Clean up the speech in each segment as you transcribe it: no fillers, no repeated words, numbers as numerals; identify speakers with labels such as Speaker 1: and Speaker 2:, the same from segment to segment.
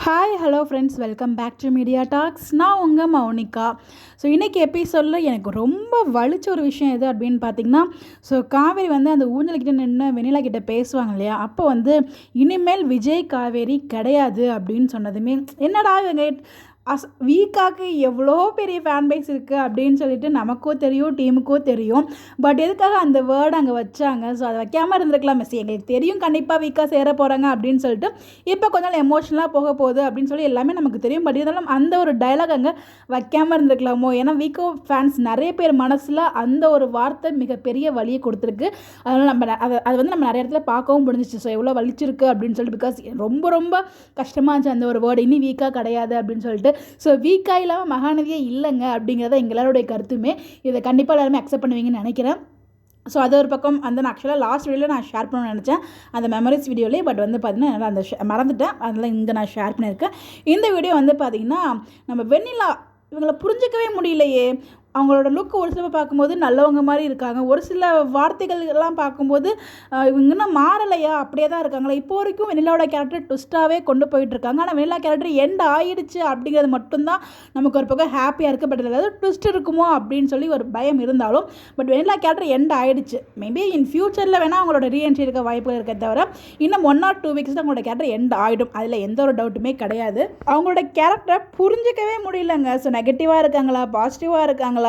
Speaker 1: Hi hello friends, welcome back to media talks. நான் உங்கள் Mounika. So இன்றைக்கி எபிசோடில் எனக்கு ரொம்ப வலிச்ச ஒரு விஷயம் எது அப்படின்னு பார்த்தீங்கன்னா, காவேரி அந்த ஊஞ்சல்கிட்ட நின்று வெண்ணிலா கிட்டே பேசுவாங்க இல்லையா, அப்போ இனிமேல் விஜய் காவேரி கிடையாது அப்படின்னு சொன்னதுமே என்னடா இவங்க வீக்காக்கு எவ்வளோ பெரிய ஃபேன் பேஸ் இருக்குது அப்படின்னு சொல்லிட்டு நமக்கும் தெரியும், டீமுக்கும் தெரியும். பட் எதுக்காக அந்த வேர்டு அங்கே வச்சாங்க? ஸோ அதை வைக்காமல் இருந்திருக்கலாம். மெஸ்ஸி எங்களுக்கு தெரியும் கண்டிப்பாக வீக்காக சேர போகிறாங்க அப்படின்னு சொல்லிட்டு இப்போ கொஞ்சம் நாள் எமோஷனலாக போக போகுது அப்படின்னு சொல்லி எல்லாமே நமக்கு தெரியும். பட் இருந்தாலும் அந்த ஒரு டைலாக் அங்கே வைக்காமல் இருந்திருக்கலாமோ? ஏன்னா வீக்கோ ஃபேன்ஸ் நிறைய பேர் மனசில் அந்த ஒரு வார்த்தை மிகப்பெரிய வலியை கொடுத்துருக்கு. அதனால் அது நம்ம நிறைய இடத்துல பார்க்கவும் முடிஞ்சிச்சு. ஸோ எவ்வளோ வலிச்சிருக்கு அப்படின்னு சொல்லிட்டு, பிகாஸ் ரொம்ப ரொம்ப கஷ்டமாக இருந்துச்சு அந்த ஒரு வேர்டு, இனி வீக்காக கிடையாது அப்படின்னு சொல்லிட்டு. ஸோ வீக்காக இல்லாமல் மகாநதியே இல்லைங்க அப்படிங்கிறத எங்களோடைய கருத்துமே. இதை கண்டிப்பாக எல்லாருமே அக்செப்ட் பண்ணுவீங்கன்னு நினைக்கிறேன். ஸோ அது ஒரு பக்கம் நான் ஆக்சுவலாக லாஸ்ட் வீடியோவில் நான் ஷேர் பண்ணணும்னு நினச்சேன், அந்த மெமரிஸ் வீடியோலேயே. பட் பார்த்தீங்கன்னா அந்த மறந்துட்டேன், அதனால் இங்கே நான் ஷேர் பண்ணியிருக்கேன். இந்த வீடியோ பார்த்திங்கன்னா நம்ம வெண்ணிலா இவங்களை புரிஞ்சிக்கவே முடியலையே. அவங்களோட லுக் ஒரு சில பார்க்கும்போது நல்லவங்க மாதிரி இருக்காங்க, ஒரு சில வார்த்தைகள் எல்லாம் பார்க்கும்போது இவங்க இன்னும் மாறலையா, அப்படியே தான் இருக்காங்களா. இப்போ வரைக்கும் வெண்ணிலாவோட கேரக்டர் ட்விஸ்ட்டாகவே கொண்டு போயிட்டுருக்காங்க. ஆனால் வெண்ணிலா கேரக்டர் எண்ட் ஆகிடுச்சு அப்படிங்கிறது மட்டும்தான் நமக்கு ஒரு பக்கம் ஹாப்பியாக இருக்குது. பட் ஏதாவது ட்விஸ்ட் இருக்குமோ அப்படின்னு சொல்லி ஒரு பயம் இருந்தாலும், பட் வெண்ணிலா கேரக்டர் எண்ட் ஆகிடுச்சு. மேபி இன் ஃபியூச்சரில் வேணால் அவங்களோட ரீஎன்ட்ரி இருக்க வாய்ப்புகள் இருக்க தவிர இன்னும் 1 or 2 weeks தான் அவங்களோட கேரக்டர் எண்ட் ஆகிடும். அதில் எந்த ஒரு டவுட்டுமே கிடையாது. அவங்களோட கேரக்டரை புரிஞ்சிக்கவே முடியலங்க. ஸோ நெகட்டிவாக இருக்காங்களா, பாசிட்டிவாக இருக்காங்களா?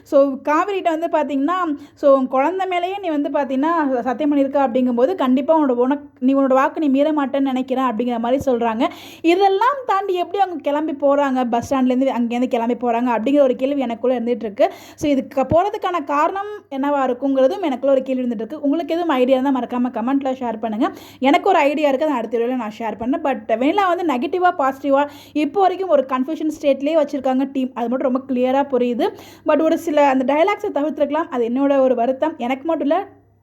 Speaker 1: ஸோ காவேரிகிட்ட பார்த்தீங்கன்னா, ஸோ குழந்தை மேலேயே நீ பார்த்தீங்கன்னா சத்தியம் பண்ணியிருக்க அப்படிங்கும்போது கண்டிப்பாக உன்னோட வாக்கு நீ மீற மாட்டேன்னு நினைக்கிறேன் அப்படிங்கிற மாதிரி சொல்கிறாங்க. இதெல்லாம் தாண்டி எப்படி அவங்க கிளம்பி போகிறாங்க, பஸ் ஸ்டாண்ட்லேருந்து அங்கேருந்து கிளம்பி போகிறாங்க அப்படிங்கிற ஒரு கேள்வி எனக்குள்ளே இருந்துகிட்ருக்கு. ஸோ இதுக்கு போகிறதுக்கான காரணம் என்னவாக இருக்குங்கிறதும் எனக்குள்ள ஒரு கேள்வி இருந்துகிட்ருக்கு. உங்களுக்கு எதுவும் ஐடியா இருந்தால் மறக்காமல் கமெண்ட்டில் ஷேர் பண்ணுங்கள். எனக்கு ஒரு ஐடியா இருக்குது, அதை அடுத்த வீடியோவில் நான் ஷேர் பண்ணேன். பட் வெண்ணிலா நெகட்டிவாக பாசிட்டிவாக இப்போ வரைக்கும் ஒரு கன்ஃபியூஷன் ஸ்டேட்லேயே வச்சுருக்காங்க டீம். அது மட்டும் ரொம்ப கிளியராக புரியுது. பட் ஒரு சில அந்த டயலாக்ஸை தவிர்த்துருக்கலாம். அது என்னோட ஒரு வருத்தம். எனக்கு மட்டும் இல்லை,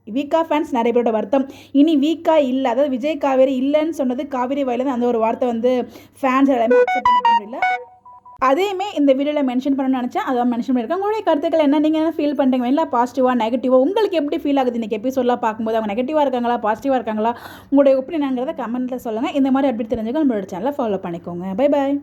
Speaker 1: வீக்கா ஃபேன்ஸ் நிறைய பேரோட வருத்தம். இனி வீக்கா இல்லை, அதாவது விஜய் காவேரி இல்லைன்னு சொன்னது காவேரி வாயிலேருந்து அந்த ஒரு வார்த்தை ஃபேன்ஸ் எல்லாமே அக்செப்ட் பண்ணிக்க முடியல. அதையுமே இந்த வீடியோவில் மென்ஷன் பண்ணணும்னு நினச்சேன், அதான் மென்ஷன் பண்ணியிருக்கேன். உங்களுடைய கருத்துக்கள் என்ன, நீங்கள் என்ன ஃபீல் பண்ணுறீங்க? இல்லை பாசிட்டிவாக நெகட்டிவாக உங்களுக்கு எப்படி ஃபீல் ஆகுது இன்றைக்கி எபிசோடெலாம் பார்க்கும்போது? அவங்க நெகட்டிவாக இருக்காங்களா, பாசிட்டிவாக இருக்காங்களா? உங்களுடைய ஒப்பீனியன்ங்கிறத கமெண்ட்டில் சொல்லுங்கள். இந்த மாதிரி அப்படி தெரிஞ்சுக்க நம்மளோட சேனலை ஃபாலோ பண்ணிக்கோங்க. Bye bye.